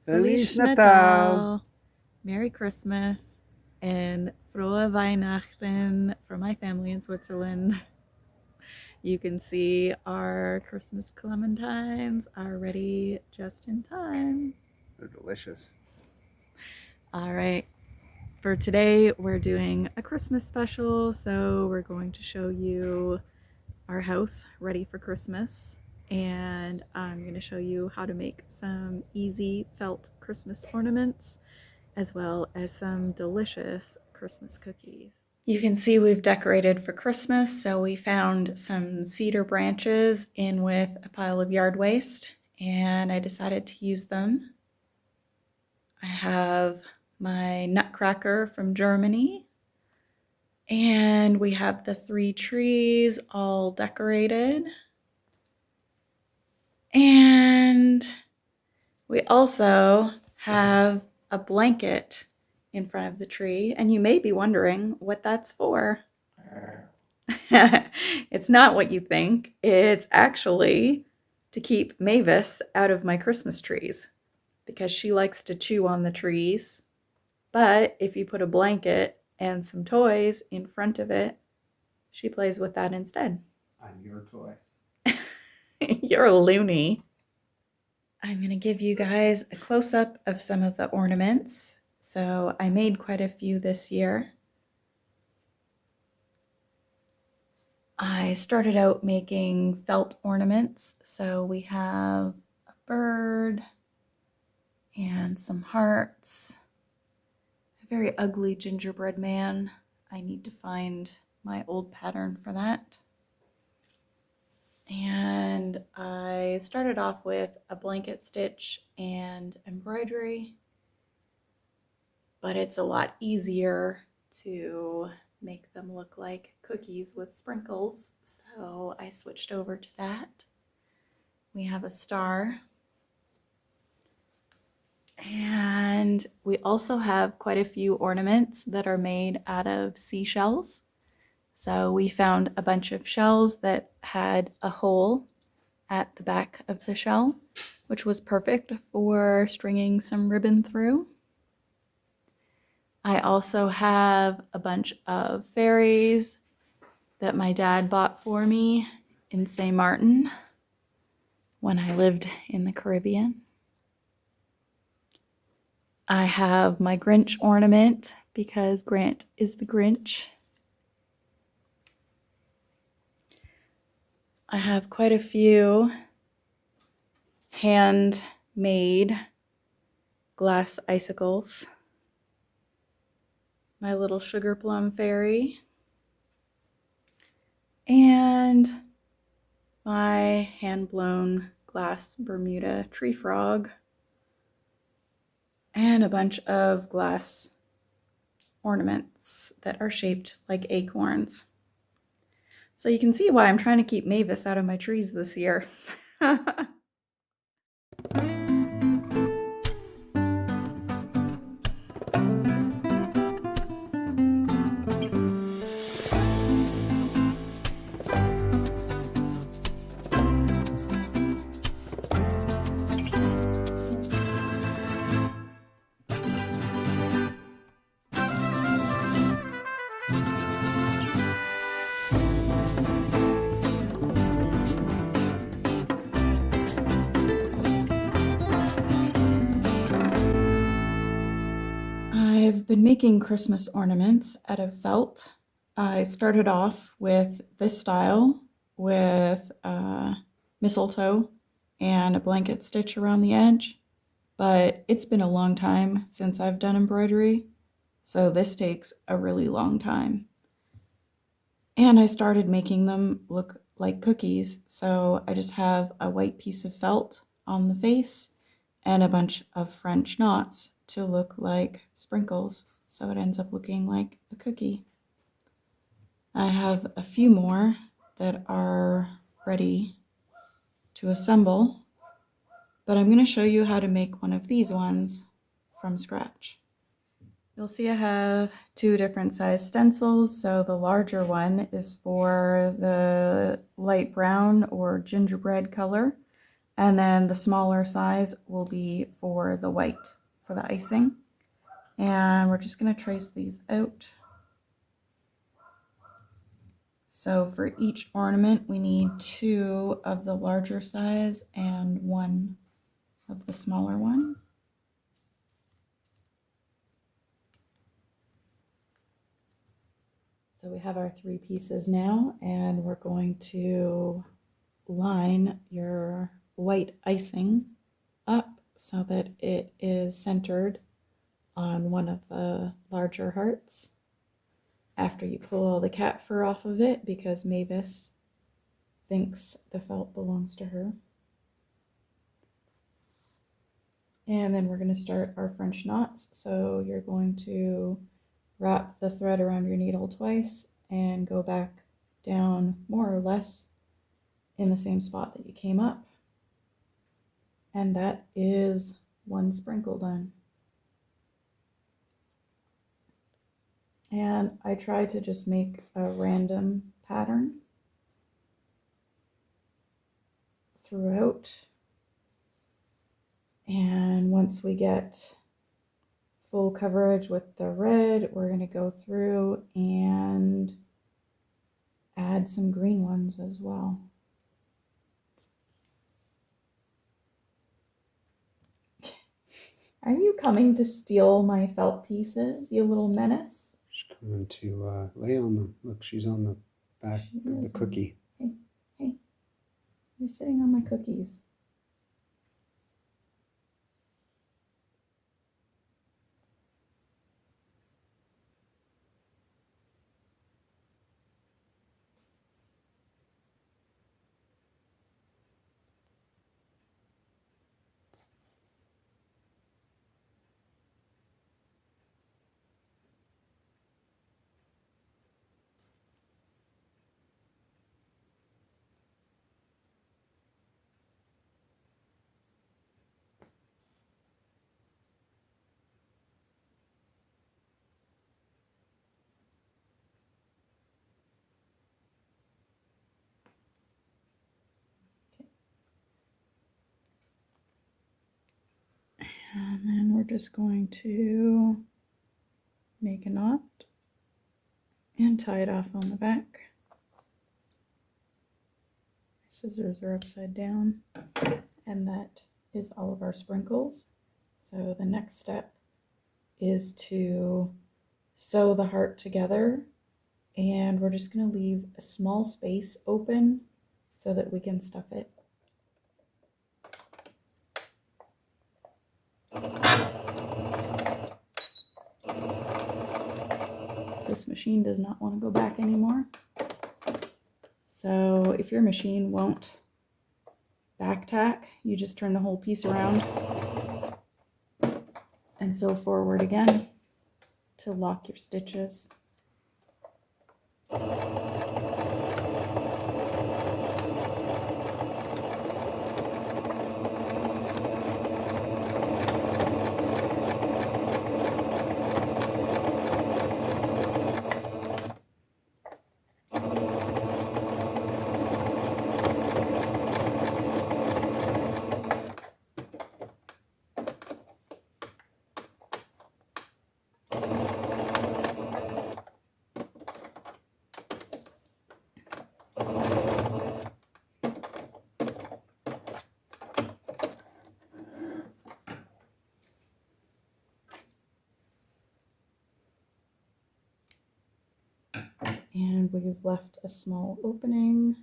Feliz Natal! Merry Christmas and Frohe Weihnachten from my family in Switzerland. You can see our Christmas clementines are ready just in time. They're delicious. All right, for today we're doing a Christmas special, so we're going to show you our house ready for Christmas, and I'm going to show you how to make some easy felt Christmas ornaments as well as some delicious Christmas cookies. You can see we've decorated for Christmas, so we found some cedar branches in with a pile of yard waste, and I decided to use them. I have my nutcracker from Germany, and we have the 3 trees all decorated. And we also have a blanket in front of the tree, and you may be wondering what that's for. It's not what you think. It's actually to keep Mavis out of my Christmas trees because she likes to chew on the trees. But if you put a blanket and some toys in front of it, she plays with that instead. I'm your toy. You're a loony. I'm going to give you guys a close-up of some of the ornaments. So I made quite a few this year. I started out making felt ornaments. So we have a bird and some hearts, a very ugly gingerbread man. I need to find my old pattern for that. And I started off with a blanket stitch and embroidery, but it's a lot easier to make them look like cookies with sprinkles, so I switched over to that. We have a star, and we also have quite a few ornaments that are made out of seashells. So we found a bunch of shells that had a hole at the back of the shell, which was perfect for stringing some ribbon through. I also have a bunch of fairies that my dad bought for me in St. Martin when I lived in the Caribbean. I have my Grinch ornament because Grant is the Grinch. I have quite a few handmade glass icicles. My little sugar plum fairy. And my hand-blown glass Bermuda tree frog. And a bunch of glass ornaments that are shaped like acorns. So you can see why I'm trying to keep Mavis out of my trees this year. I've been making Christmas ornaments out of felt. I started off with this style with mistletoe and a blanket stitch around the edge, but it's been a long time since I've done embroidery, so this takes a really long time. And I started making them look like cookies, so I just have a white piece of felt on the face and a bunch of French knots to look like sprinkles, so it ends up looking like a cookie. I have a few more that are ready to assemble, but I'm going to show you how to make one of these ones from scratch. You'll see I have 2 different size stencils, so the larger one is for the light brown or gingerbread color, And then the smaller size will be for the white, for the icing. And we're just going to trace these out. So for each ornament, we need 2 of the larger size and 1 of the smaller one. So we have our 3 pieces now, and we're going to line your white icing up so that it is centered on one of the larger hearts after you pull all the cat fur off of it, because Mavis thinks the felt belongs to her. And then we're going to start our French knots. So you're going to wrap the thread around your needle twice and go back down more or less in the same spot that you came up. And that is 1 sprinkle done. And I try to just make a random pattern throughout. And once we get full coverage with the red, we're going to go through and add some green ones as well. Are you coming to steal my felt pieces, you little menace? She's coming to lay on them. Look, she's on the back of the cookie. Hey, hey, you're sitting on my cookies. And then we're just going to make a knot and tie it off on the back. Scissors are upside down, and that is all of our sprinkles. So the next step is to sew the heart together, and we're just going to leave a small space open so that we can stuff it. This machine does not want to go back anymore. So if your machine won't back tack, you just turn the whole piece around and sew forward again to lock your stitches. And we've left a small opening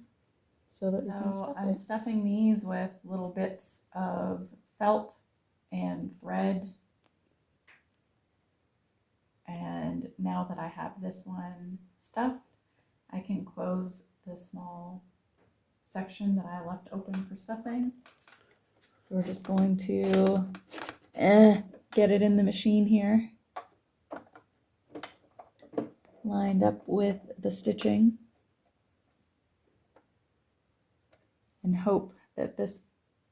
so that we can stuff it. I'm stuffing these with little bits of felt and thread. And now that I have this one stuffed, I can close the small section that I left open for stuffing. So we're just going to get it in the machine here, lined up with the stitching, and hope that this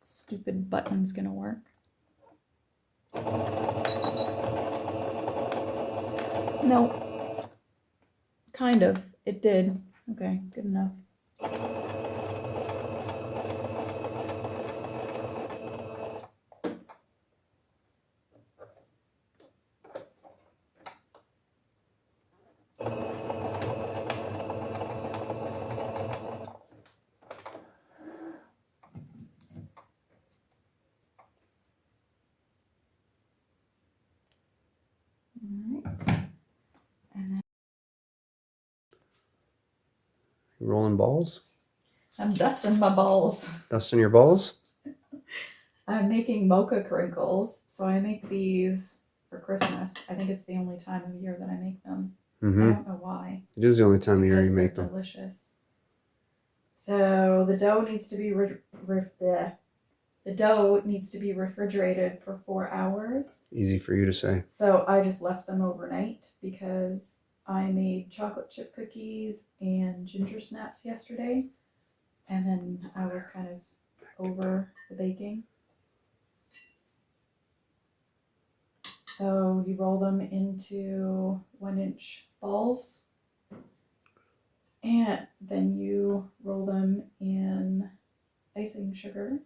stupid button's gonna work. No, kind of, it did. Okay, good enough. You rolling balls? I'm dusting my balls. Dusting your balls? I'm making Mocha Crinkles. So I make these for Christmas. I think it's the only time of year that I make them. I don't know why. It is the only time of year you make them. Delicious. So the dough needs to be refrigerated for 4 hours. Easy for you to say. So I just left them overnight because I made chocolate chip cookies and ginger snaps yesterday. And then I was kind of over the baking. So you roll them into 1-inch balls. And then you roll them in icing sugar.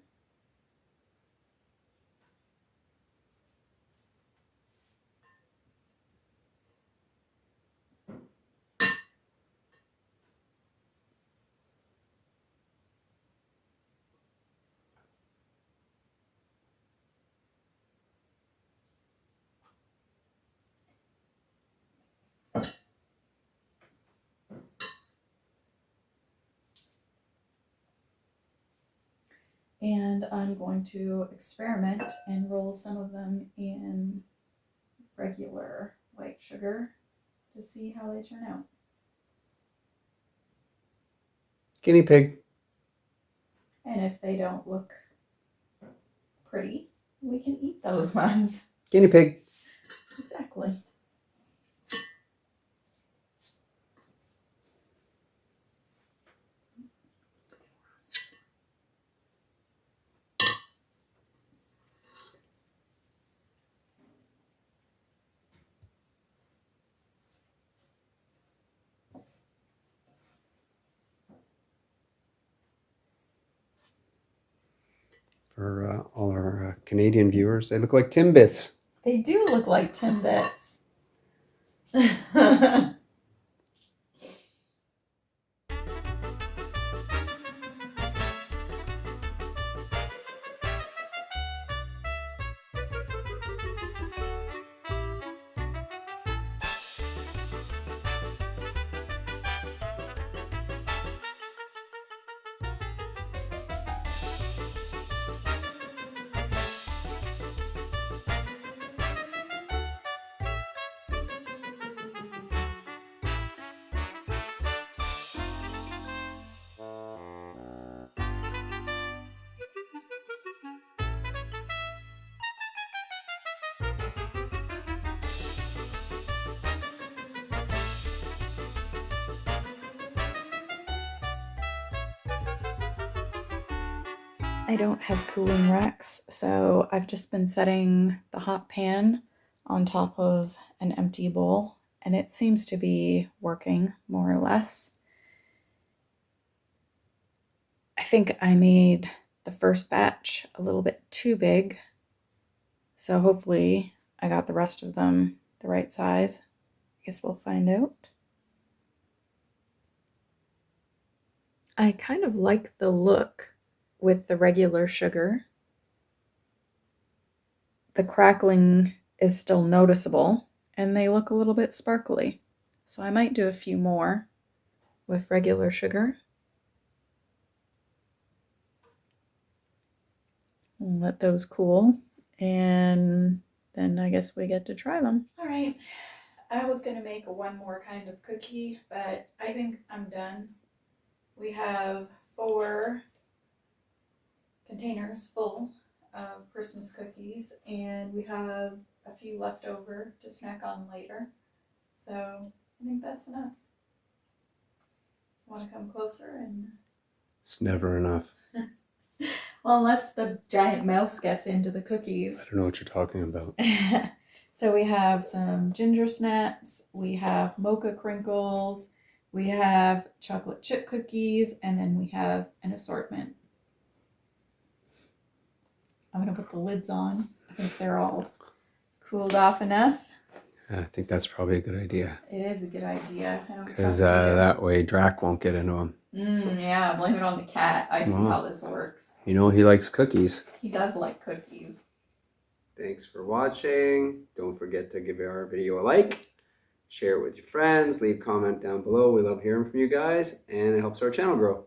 And I'm going to experiment and roll some of them in regular white sugar to see how they turn out. Guinea pig. And if they don't look pretty, we can eat those ones. Guinea pig. Exactly. For all our Canadian viewers, they look like Timbits. They do look like Timbits. I don't have cooling racks, so I've just been setting the hot pan on top of an empty bowl, and it seems to be working more or less. I think I made the first batch a little bit too big, so hopefully I got the rest of them the right size. I guess we'll find out. I kind of like the look with the regular sugar. The crackling is still noticeable and they look a little bit sparkly. So I might do a few more with regular sugar. We'll let those cool and then I guess we get to try them. All right, I was gonna make one more kind of cookie, but I think I'm done. We have 4 containers full of Christmas cookies, and we have a few left over to snack on later. So I think that's enough. Want to come closer and... It's never enough. Well, unless the giant mouse gets into the cookies. I don't know what you're talking about. So we have some ginger snaps, we have Mocha Crinkles, we have chocolate chip cookies, and then we have an assortment. I'm going to put the lids on. I think they're all cooled off enough. I think that's probably a good idea. It is a good idea. Because that way Drac won't get into them. Yeah, blame it on the cat. I see how this works. You know he likes cookies. He does like cookies. Thanks for watching. Don't forget to give our video a like. Share it with your friends. Leave comment down below. We love hearing from you guys, and it helps our channel grow.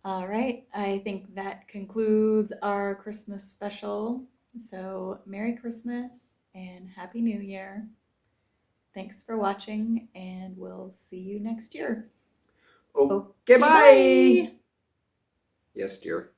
All right, I think that concludes our Christmas special. So Merry Christmas and Happy New Year. Thanks for watching, and we'll see you next year. Okay, bye. Yes, dear.